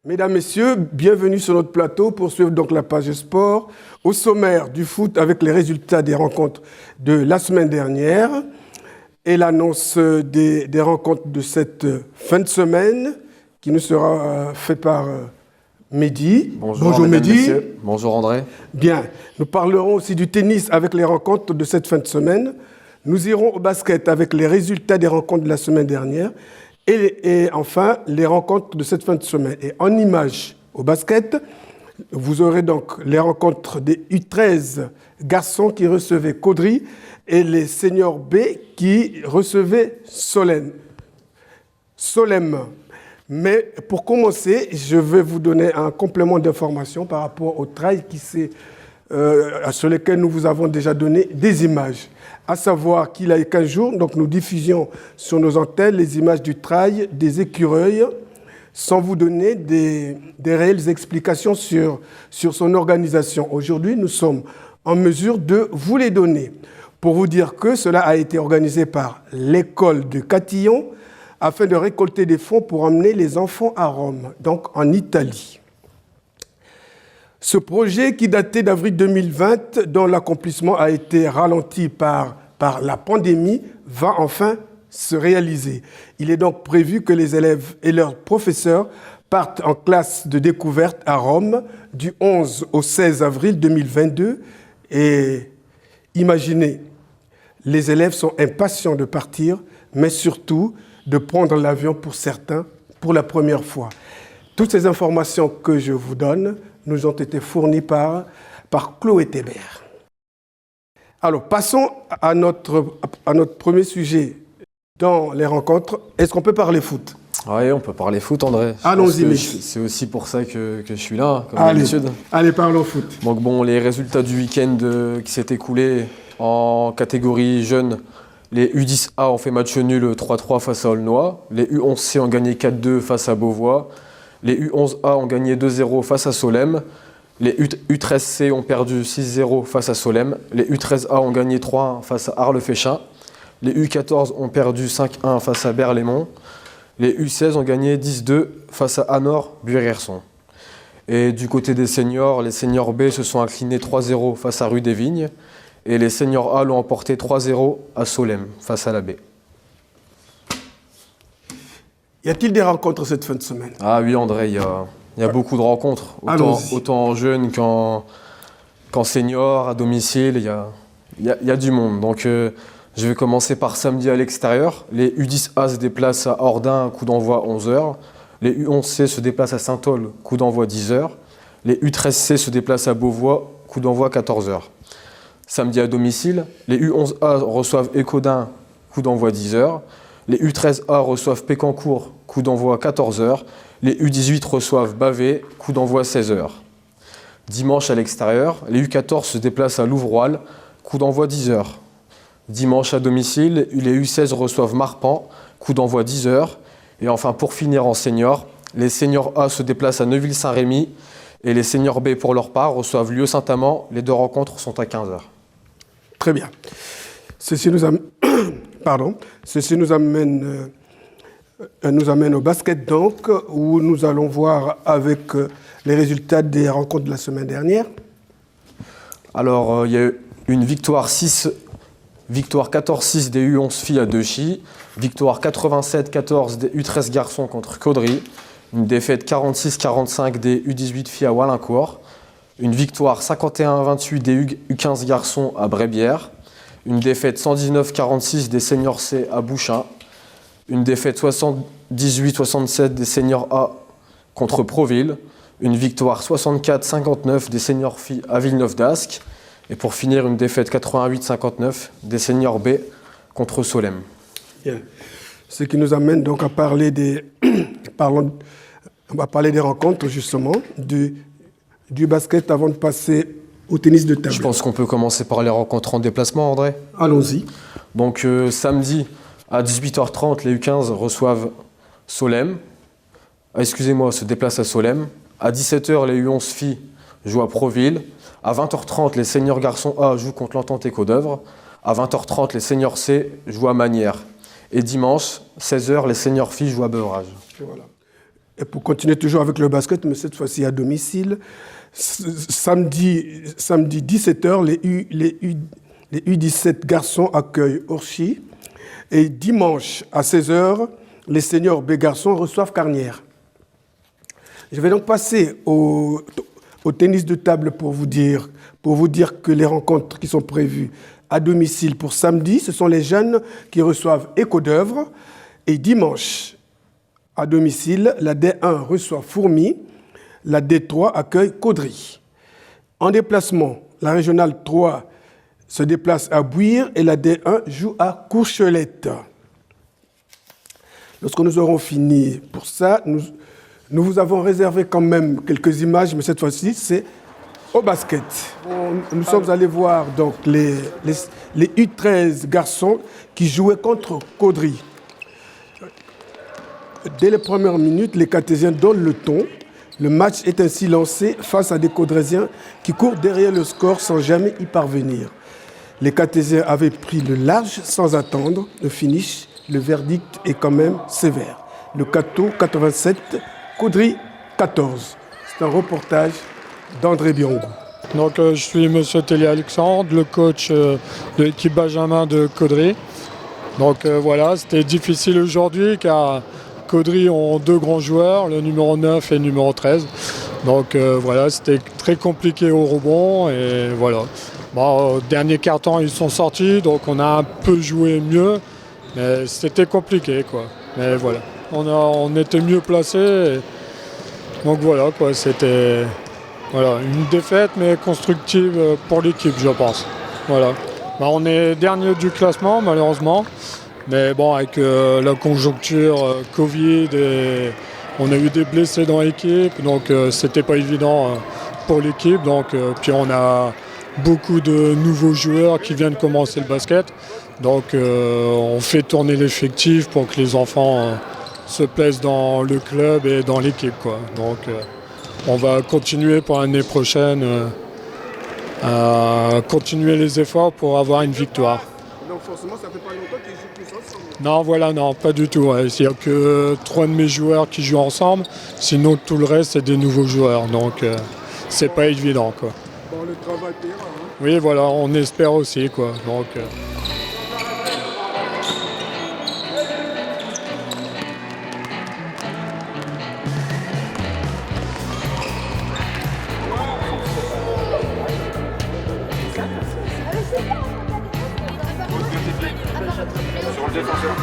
Mesdames, Messieurs, bienvenue sur notre plateau pour suivre donc la page sport. Au sommaire du foot avec les résultats des rencontres de la semaine dernière et l'annonce des rencontres de cette fin de semaine qui nous sera faite par Mehdi. Bonjour Mehdi. Messieurs. Bonjour André. Bien, nous parlerons aussi du tennis avec les rencontres de cette fin de semaine. Nous irons au basket avec les résultats des rencontres de la semaine dernière. Et enfin, les rencontres de cette fin de semaine. Et en images au basket, vous aurez donc les rencontres des U13 garçons qui recevaient Caudry et les seniors B qui recevaient Solem. Mais pour commencer, je vais vous donner un complément d'information par rapport au trail sur lequel nous vous avons déjà donné des images. À savoir qu'il y a 15 jours, donc nous diffusions sur nos antennes les images du trail des écureuils sans vous donner des réelles explications sur son organisation. Aujourd'hui, nous sommes en mesure de vous les donner pour vous dire que cela a été organisé par l'école de Catillon afin de récolter des fonds pour emmener les enfants à Rome, donc en Italie. Ce projet qui datait d'avril 2020, dont l'accomplissement a été ralenti par la pandémie, va enfin se réaliser. Il est donc prévu que les élèves et leurs professeurs partent en classe de découverte à Rome du 11 au 16 avril 2022. Et imaginez, les élèves sont impatients de partir, mais surtout de prendre l'avion pour certains pour la première fois. Toutes ces informations que je vous donne nous ont été fournies par Chloé Thébert. Alors, passons à notre premier sujet dans les rencontres. Est-ce qu'on peut parler foot? Oui, on peut parler foot, André. Allons-y, c'est aussi pour ça que je suis là, comme allez, d'habitude. Allez, parlons foot. Donc bon, les résultats du week-end qui s'est écoulé en catégorie jeune, les U10A ont fait match nul 3-3 face à Aulnoy. Les U11C ont gagné 4-2 face à Beauvois. Les U11A ont gagné 2-0 face à Solem. Les U13C ont perdu 6-0 face à Solem. Les U13A ont gagné 3-1 face à Arles-Féchin. Les U14 ont perdu 5-1 face à Berlaymont. Les U16 ont gagné 10-2 face à Anor-Bury-Herson. Et du côté des seniors, les seniors B se sont inclinés 3-0 face à Rue des Vignes. Et les seniors A l'ont emporté 3-0 à Solem face à la B. Y a-t-il des rencontres cette fin de semaine? Ah oui, André, il y a beaucoup de rencontres, autant en jeunes qu'en seniors, à domicile, il y a du monde. Donc je vais commencer par samedi à l'extérieur. Les U10A se déplacent à Ordin, coup d'envoi 11h. Les U11C se déplacent à Saint-Aul, coup d'envoi 10h. Les U13C se déplacent à Beauvois, coup d'envoi 14h. Samedi à domicile, les U11A reçoivent Écaudin, coup d'envoi 10h. Les U13A reçoivent Pécancourt, coup d'envoi 14h. Les U18 reçoivent Bavé, coup d'envoi 16h. Dimanche à l'extérieur, les U14 se déplacent à Louvroil, coup d'envoi 10h. Dimanche à domicile, les U16 reçoivent Marpan, coup d'envoi 10h. Et enfin, pour finir en senior, les seniors A se déplacent à Neuville-Saint-Rémy et les seniors B, pour leur part, reçoivent Lieu-Saint-Amand. Les deux rencontres sont à 15h. Très bien. Ceci nous amène au basket donc, où nous allons voir avec les résultats des rencontres de la semaine dernière. Alors, il y a eu une victoire 14-6 des U11 filles à Dechy, victoire 87-14 des U13 garçons contre Caudry, une défaite 46-45 des U18 filles à Wallincourt, une victoire 51-28 des U15 garçons à Brébières, une défaite 119-46 des seniors C à Bouchain, une défaite 78-67 des seniors A contre Proville, une victoire 64-59 des seniors filles à Villeneuve d'Ascq, et pour finir, une défaite 88-59 des seniors B contre Solem. Bien. Ce qui nous amène donc à parler on va parler des rencontres justement, du basket avant de passer au tennis de table. Je pense qu'on peut commencer par les rencontres en déplacement, André. Allons-y. Donc samedi à 18h30, les U15 reçoivent Solem. Se déplacent à Solem. À 17h, les U11 filles jouent à Proville. À 20h30, les seniors garçons A jouent contre l'Entente Éco-d'Œuvre. À 20h30, les seniors C jouent à Magnières. Et dimanche, 16h, les seniors filles jouent à Beurage. Voilà. Et pour continuer toujours avec le basket, mais cette fois-ci à domicile, samedi 17h, les U17 garçons accueillent Orchy. Et dimanche à 16h, les seniors B garçons reçoivent Carnières. Je vais donc passer au tennis de table pour vous dire que les rencontres qui sont prévues à domicile pour samedi, ce sont les jeunes qui reçoivent Écho d'œuvre. Et dimanche, à domicile, la D1 reçoit Fourmi, la D3 accueille Caudry. En déplacement, la régionale 3 se déplace à Bouire et la D1 joue à Courchelette. Lorsque nous aurons fini pour ça, nous vous avons réservé quand même quelques images, mais cette fois-ci, c'est au basket. Nous sommes allés voir donc les U13 garçons qui jouaient contre Caudry. Dès les premières minutes, les Cartésiens donnent le ton. Le match est ainsi lancé face à des Caudrésiens qui courent derrière le score sans jamais y parvenir. Les Cartésiens avaient pris le large sans attendre le finish. Le verdict est quand même sévère. Le Cateau 87, Caudry 14. C'est un reportage d'André Biongou. Donc, je suis M. Tellier-Alexandre, le coach de l'équipe Benjamin de Caudry. Donc voilà, c'était difficile aujourd'hui car Caudry ont deux grands joueurs, le numéro 9 et le numéro 13. Donc voilà, c'était très compliqué au rebond et voilà. Bon, au dernier quart-temps, ils sont sortis, donc on a un peu joué mieux, mais c'était compliqué, quoi. Mais voilà, on était mieux placés. Donc voilà, quoi, c'était une défaite, mais constructive pour l'équipe, je pense. Voilà. On est dernier du classement, malheureusement. Mais bon, avec la conjoncture Covid, on a eu des blessés dans l'équipe, donc c'était pas évident pour l'équipe. Donc, puis on a beaucoup de nouveaux joueurs qui viennent commencer le basket. Donc on fait tourner l'effectif pour que les enfants se plaisent dans le club et dans l'équipe, quoi. Donc on va continuer pour l'année prochaine à continuer les efforts pour avoir une victoire. Donc forcément, ça fait pas longtemps qu'ils jouent tous ensemble. Non, voilà, non, pas du tout. Ouais. Il n'y a que 3 de mes joueurs qui jouent ensemble. Sinon, tout le reste, c'est des nouveaux joueurs. Donc, c'est pas évident, quoi. Bon, le travail paiera, hein. Oui, voilà, on espère aussi, quoi. Donc, Sur le défenseur.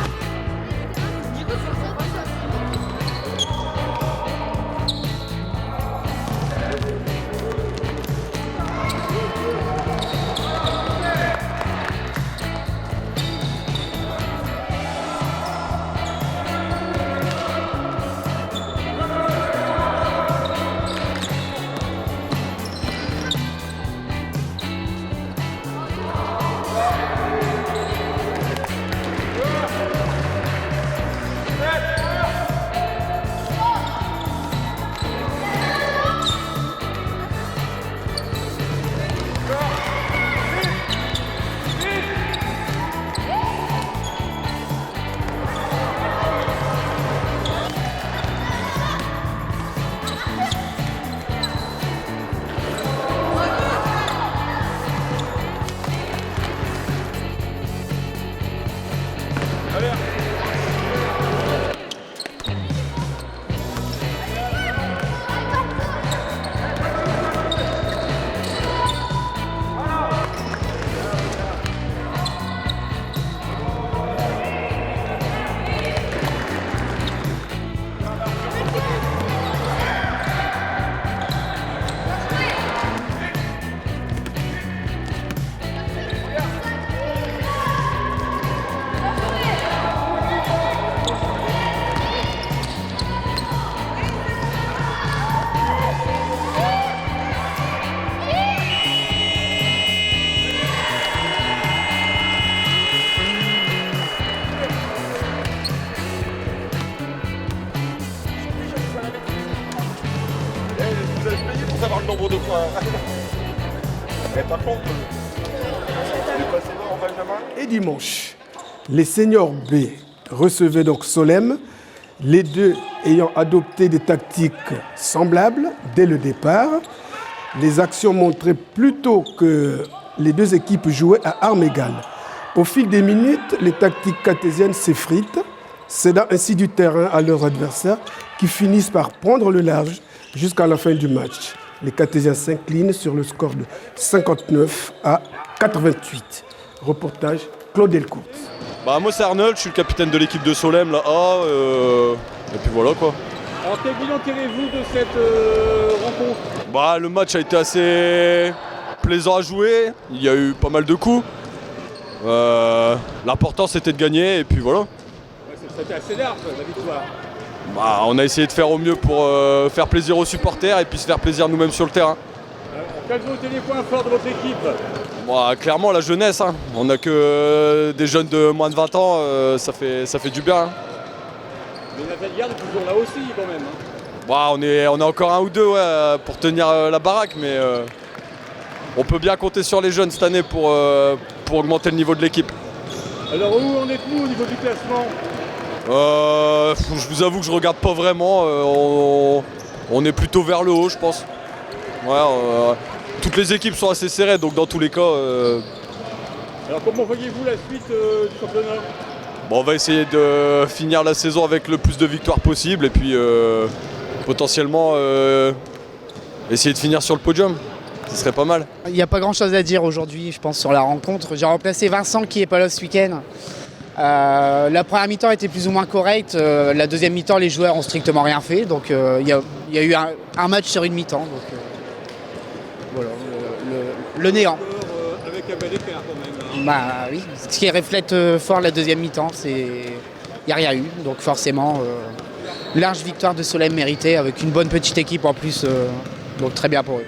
Savoir le nombre de points. Mais par contre, les précédents en Benjamin. Et dimanche, les seniors B recevaient donc Solem les deux ayant adopté des tactiques semblables dès le départ. Les actions montraient plutôt que les deux équipes jouaient à armes égales. Au fil des minutes, les tactiques cartésiennes s'effritent, cédant ainsi du terrain à leurs adversaires qui finissent par prendre le large jusqu'à la fin du match. Les Cartésiens s'inclinent sur le score de 59 à 88. Reportage Claude Delcourt. Moi c'est Arnold, je suis le capitaine de l'équipe de Solem là. Et puis voilà quoi. Alors quel bilan tirez-vous de cette rencontre? Le match a été assez plaisant à jouer, il y a eu pas mal de coups. L'important c'était de gagner et puis voilà. C'était assez large la victoire. On a essayé de faire au mieux pour faire plaisir aux supporters et puis se faire plaisir nous-mêmes sur le terrain. Quels ont été les points forts de votre équipe? Clairement la jeunesse, hein. On n'a que des jeunes de moins de 20 ans, ça fait du bien. Hein. Mais Nathalie Garde est toujours là aussi quand même. Hein. On est encore un ou deux pour tenir la baraque, mais on peut bien compter sur les jeunes cette année pour augmenter le niveau de l'équipe. Alors où en êtes-vous au niveau du classement? Je vous avoue que je regarde pas vraiment, on est plutôt vers le haut je pense. Toutes les équipes sont assez serrées donc dans tous les cas... Alors comment voyez-vous la suite du championnat? On va essayer de finir la saison avec le plus de victoires possible et puis potentiellement essayer de finir sur le podium. Ce serait pas mal. Il n'y a pas grand chose à dire aujourd'hui, je pense, sur la rencontre. J'ai remplacé Vincent qui n'est pas là ce week-end. La première mi-temps était plus ou moins correcte. La deuxième mi-temps, les joueurs ont strictement rien fait. Donc il y a eu un match sur une mi-temps. Donc voilà, le néant. Avec un bel écart quand même. Hein. Oui, ce qui reflète fort la deuxième mi-temps, il n'y a rien eu. Donc forcément, large victoire de Solem méritée avec une bonne petite équipe en plus. Donc très bien pour eux.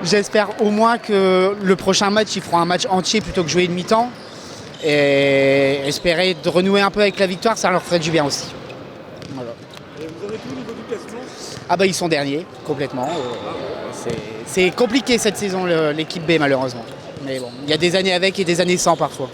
J'espère au moins que le prochain match, ils feront un match entier plutôt que jouer une mi-temps. Et espérer de renouer un peu avec la victoire, ça leur ferait du bien aussi. Voilà. Et vous en êtes où au niveau du classement? Ils sont derniers, complètement. C'est compliqué cette saison, l'équipe B, malheureusement. Mais bon, il y a des années avec et des années sans parfois.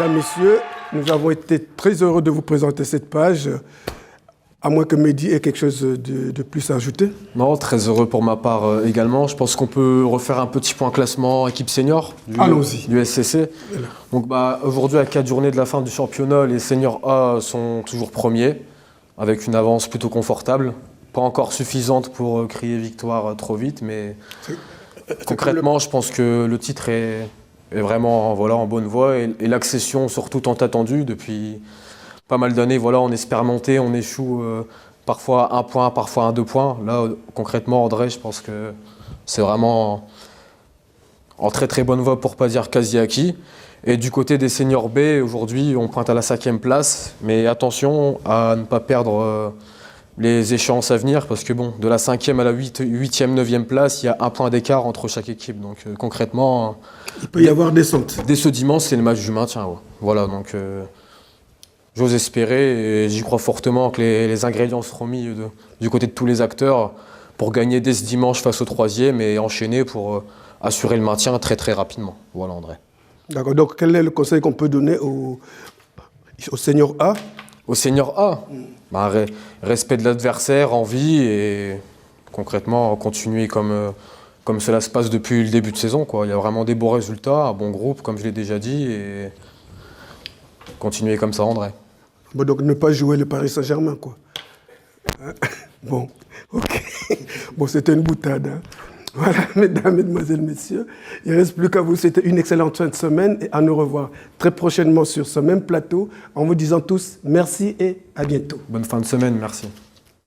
Mesdames, Messieurs, nous avons été très heureux de vous présenter cette page. À moins que Mehdi ait quelque chose de plus à ajouter. Non, très heureux pour ma part également. Je pense qu'on peut refaire un petit point classement équipe senior du SCC. Donc aujourd'hui, à 4 journées de la fin du championnat, les seniors A sont toujours premiers, avec une avance plutôt confortable. Pas encore suffisante pour crier victoire trop vite, mais concrètement, je pense que le titre est est vraiment voilà, en bonne voie. Et l'accession, surtout tant attendue depuis pas mal d'années. Voilà, on espère monter, on échoue parfois 1 point, parfois 2 points. Là, concrètement, André, je pense que c'est vraiment en très très bonne voie pour pas dire quasi acquis. Et du côté des seniors B, aujourd'hui, on pointe à la 5e place. Mais attention à ne pas perdre les échéances à venir, parce que bon, de la 5e à la 8e, 9e place, il y a 1 point d'écart entre chaque équipe. Donc concrètement, il peut y avoir descente. Dès ce dimanche, c'est le match du maintien. Ouais. Voilà, donc j'ose espérer et j'y crois fortement que les ingrédients seront mis du côté de tous les acteurs pour gagner dès ce dimanche face au 3e et enchaîner pour assurer le maintien très très rapidement. Voilà, André. D'accord, donc quel est le conseil qu'on peut donner au senior A? Au senior A, respect de l'adversaire, envie et concrètement continuer comme cela se passe depuis le début de saison, quoi. Il y a vraiment des beaux résultats, un bon groupe, comme je l'ai déjà dit, et continuer comme ça, André. Bon, donc ne pas jouer le Paris Saint-Germain, quoi. Bon, ok. Bon, c'était une boutade. Hein. Voilà, mesdames, mesdemoiselles, messieurs, il ne reste plus qu'à vous souhaiter une excellente fin de semaine et à nous revoir très prochainement sur ce même plateau en vous disant tous merci et à bientôt. Bonne fin de semaine, merci.